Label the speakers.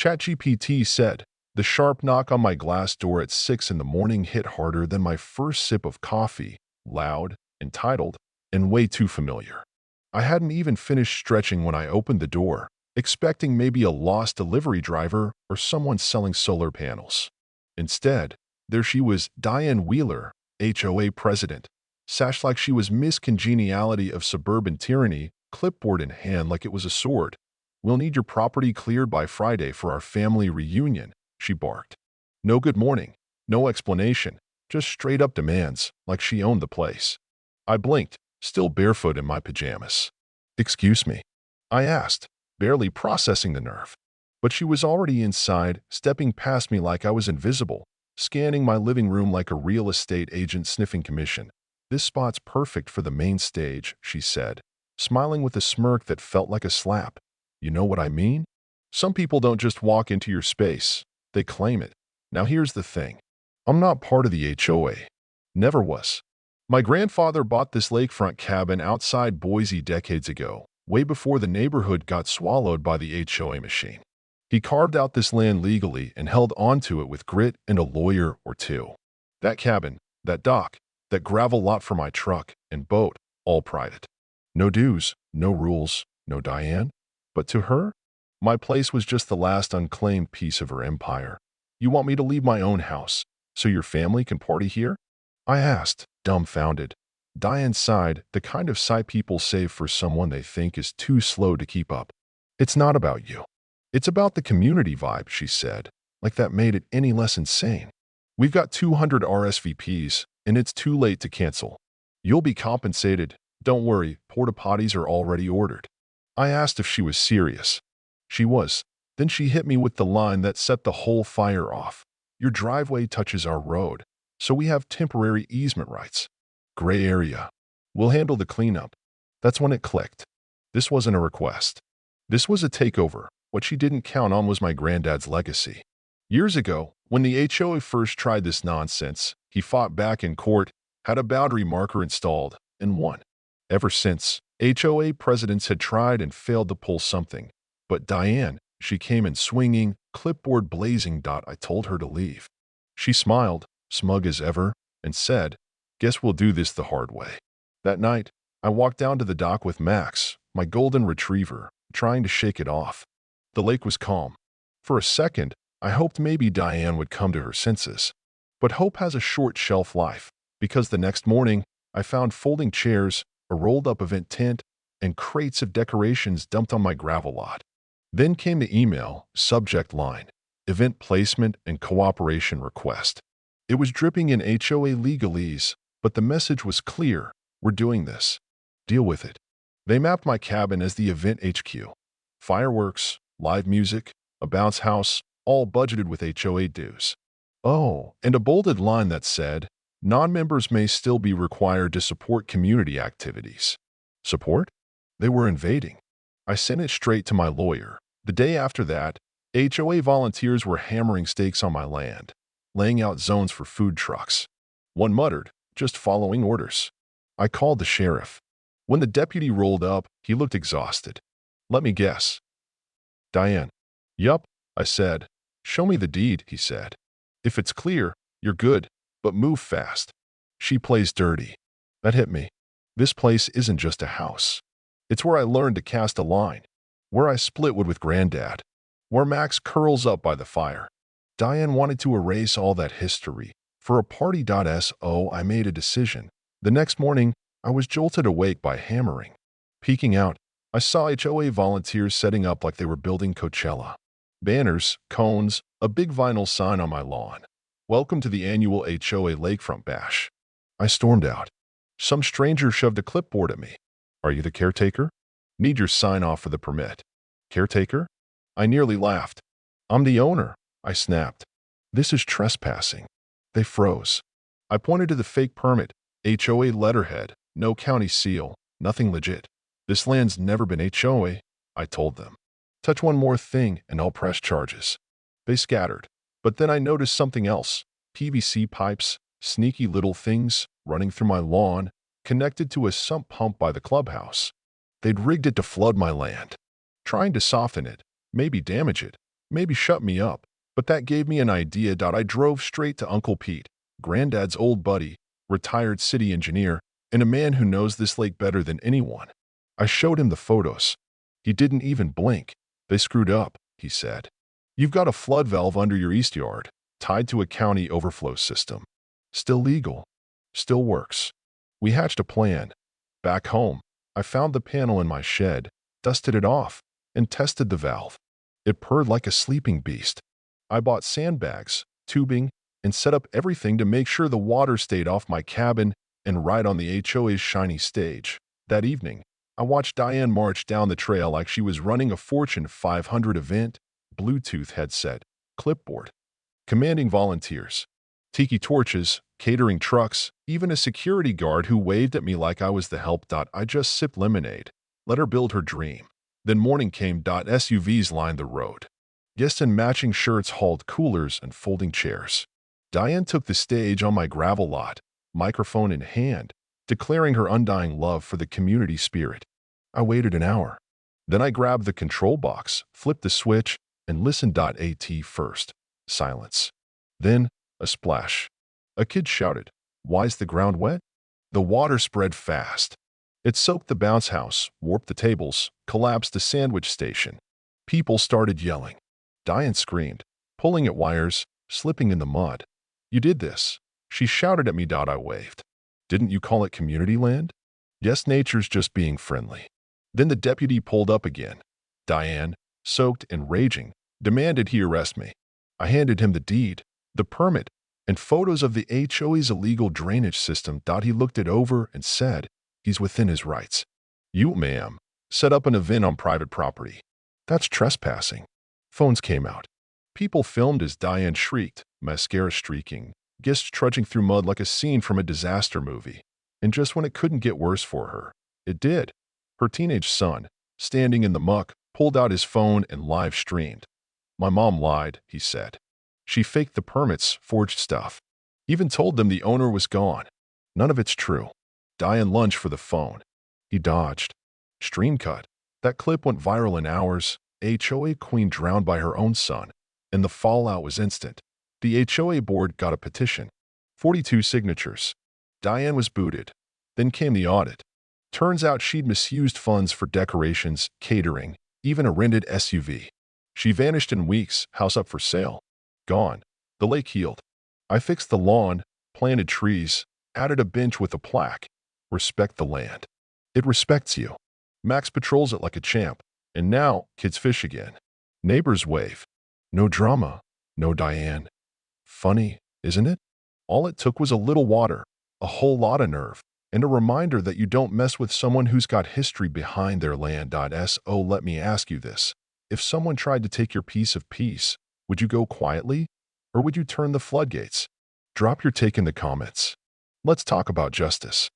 Speaker 1: ChatGPT said, the sharp knock on my glass door at 6 in the morning hit harder than my first sip of coffee, loud, entitled, and way too familiar. I hadn't even finished stretching when I opened the door, expecting maybe a lost delivery driver or someone selling solar panels. Instead, there she was, Diane Wheeler, HOA president, sashed like she was Miss Congeniality of suburban tyranny, clipboard in hand like it was a sword. "We'll need your property cleared by Friday for our family reunion," she barked. No good morning, no explanation, just straight-up demands, like she owned the place. I blinked, still barefoot in my pajamas. "Excuse me?" I asked, barely processing the nerve. But she was already inside, stepping past me like I was invisible, scanning my living room like a real estate agent sniffing commission. "This spot's perfect for the main stage," she said, smiling with a smirk that felt like a slap. "You know what I mean? Some people don't just walk into your space, they claim it. Now here's the thing. I'm not part of the HOA. Never was. My grandfather bought this lakefront cabin outside Boise decades ago, way before the neighborhood got swallowed by the HOA machine. He carved out this land legally and held onto it with grit and a lawyer or two. That cabin, that dock, that gravel lot for my truck and boat, all private. No dues, no rules, no Diane. But to her, my place was just the last unclaimed piece of her empire. You want me to leave my own house so your family can party here?" I asked, dumbfounded. Diane sighed, the kind of sigh people save for someone they think is too slow to keep up. "It's not about you. It's about the community vibe," she said, like that made it any less insane. "We've got 200 RSVPs, and it's too late to cancel. You'll be compensated. Don't worry, porta potties are already ordered." I asked if she was serious. She was. Then she hit me with the line that set the whole fire off. "Your driveway touches our road, so we have temporary easement rights. Gray area. We'll handle the cleanup." That's when it clicked. This wasn't a request. This was a takeover. What she didn't count on was my granddad's legacy. Years ago, when the HOA first tried this nonsense, he fought back in court, had a boundary marker installed, and won. Ever since, HOA presidents had tried and failed to pull something. But Diane, she came in swinging, clipboard blazing. I told her to leave. She smiled, smug as ever, and said, "Guess we'll do this the hard way." That night, I walked down to the dock with Max, my golden retriever, trying to shake it off. The lake was calm. For a second, I hoped maybe Diane would come to her senses. But hope has a short shelf life, because the next morning, I found folding chairs, a rolled-up event tent, and crates of decorations dumped on my gravel lot. Then came the email, subject line, event placement and cooperation request. It was dripping in HOA legalese, but the message was clear: we're doing this. Deal with it. They mapped my cabin as the event HQ. Fireworks, live music, a bounce house, all budgeted with HOA dues. Oh, and a bolded line that said, non-members may still be required to support community activities. Support? They were invading. I sent it straight to my lawyer. The day after that, HOA volunteers were hammering stakes on my land, laying out zones for food trucks. One muttered, "Just following orders." I called the sheriff. When the deputy rolled up, he looked exhausted. "Let me guess. Diane." "Yup," I said. "Show me the deed," he said. "If it's clear, you're good, but move fast." She plays dirty. That hit me. This place isn't just a house. It's where I learned to cast a line, where I split wood with Granddad, where Max curls up by the fire. Diane wanted to erase all that history. For a party.so, I made a decision. The next morning, I was jolted awake by hammering. Peeking out, I saw HOA volunteers setting up like they were building Coachella. Banners, cones, a big vinyl sign on my lawn. "Welcome to the annual HOA Lakefront Bash." I stormed out. Some stranger shoved a clipboard at me. "Are you the caretaker? Need your sign-off for the permit." "Caretaker?" I nearly laughed. "I'm the owner," I snapped. "This is trespassing." They froze. I pointed to the fake permit, HOA letterhead, no county seal, nothing legit. "This land's never been HOA," I told them. "Touch one more thing and I'll press charges." They scattered. But then I noticed something else. PVC pipes, sneaky little things, running through my lawn, connected to a sump pump by the clubhouse. They'd rigged it to flood my land. Trying to soften it, maybe damage it, Maybe shut me up, but that gave me an idea. I drove straight to Uncle Pete, Granddad's old buddy, retired city engineer, and a man who knows this lake better than anyone. I showed him the photos. He didn't even blink. They screwed up, he said. You've got a flood valve under your east yard, tied to a county overflow system. Still legal. Still works. We hatched a plan. Back home, I found the panel in my shed, dusted it off, and tested the valve. It purred like a sleeping beast. I bought sandbags, tubing, and set up everything to make sure the water stayed off my cabin and right on the HOA's shiny stage. That evening, I watched Diane march down the trail like she was running a Fortune 500 event, Bluetooth headset, clipboard, commanding volunteers, tiki torches, catering trucks, even a security guard who waved at me like I was the help. I just sipped lemonade, let her build her dream. Then morning came. SUVs lined the road. Guests in matching shirts hauled coolers and folding chairs. Diane took the stage on my gravel lot, microphone in hand, declaring her undying love for the community spirit. I waited an hour. Then I grabbed the control box, flipped the switch, and listened. At first, silence. Then, a splash. A kid shouted, "Why's the ground wet?" The water spread fast. It soaked the bounce house, warped the tables, collapsed the sandwich station. People started yelling. Diane screamed, pulling at wires, slipping in the mud. "You did this," she shouted at me. I waved. "Didn't you call it community land?" "Yes, nature's just being friendly." Then the deputy pulled up again. Diane, soaked and raging, demanded he arrest me. I handed him the deed, the permit, and photos of the HOA's illegal drainage system. He looked it over and said, "He's within his rights. You, ma'am, set up an event on private property. That's trespassing." Phones came out. People filmed as Diane shrieked, mascara streaking, guests trudging through mud like a scene from a disaster movie. And just when it couldn't get worse for her, it did. Her teenage son, standing in the muck, pulled out his phone and live streamed. "My mom lied," he said. "She faked the permits, forged stuff. Even told them the owner was gone. None of it's true." Diane lunged for the phone. He dodged. Stream cut. That clip went viral in hours. HOA queen drowned by her own son, and the fallout was instant. The HOA board got a petition. 42 signatures. Diane was booted. Then came the audit. Turns out she'd misused funds for decorations, catering, even a rented SUV. She vanished in weeks, house up for sale. Gone. The lake healed. I fixed the lawn, planted trees, added a bench with a plaque. Respect the land. It respects you. Max patrols it like a champ. And now, kids fish again. Neighbors wave. No drama. No Diane. Funny, isn't it? All it took was a little water, a whole lot of nerve, and a reminder that you don't mess with someone who's got history behind their land. So let me ask you this. If someone tried to take your piece of peace, would you go quietly? Or would you turn the floodgates? Drop your take in the comments. Let's talk about justice.